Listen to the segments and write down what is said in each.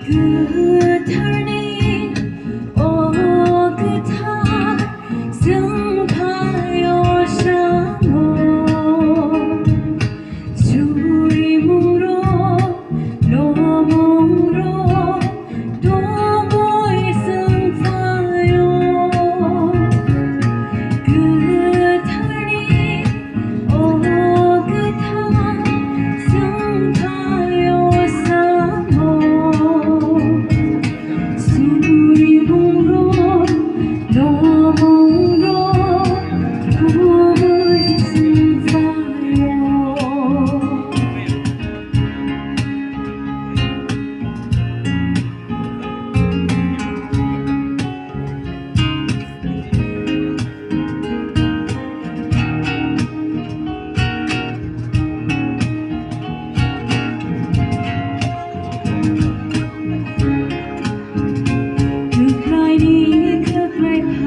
Kwtharni, ô Kwthar, dâng thayo samo, suy muro, lo muro, do môi dâng thayo. Kwtharni, ô Kwthar, dâng thayo samo, suy muro, lo muro, do môi dâng thayo. Kwtharni, Kwtharni,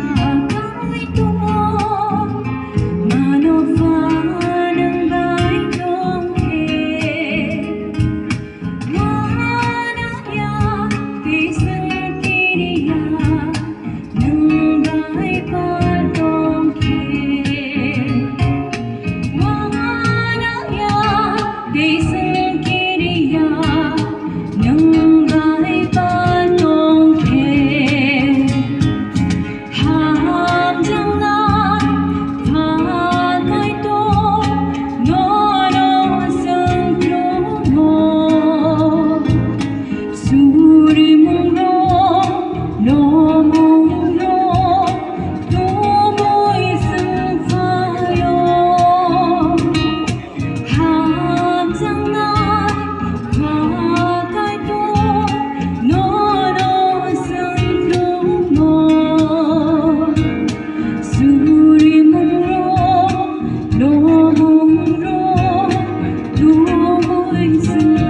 pakai tuo, manova ng baitong wanaya, isang kiriya ng baitong wanaya, isang kiriya ng baitong 함정난 바다도 너로선 표모 수리몽로 너몽로 도모이승 파요 함정난 바다도 너로선 표모 수리몽로 노몽로 도모이승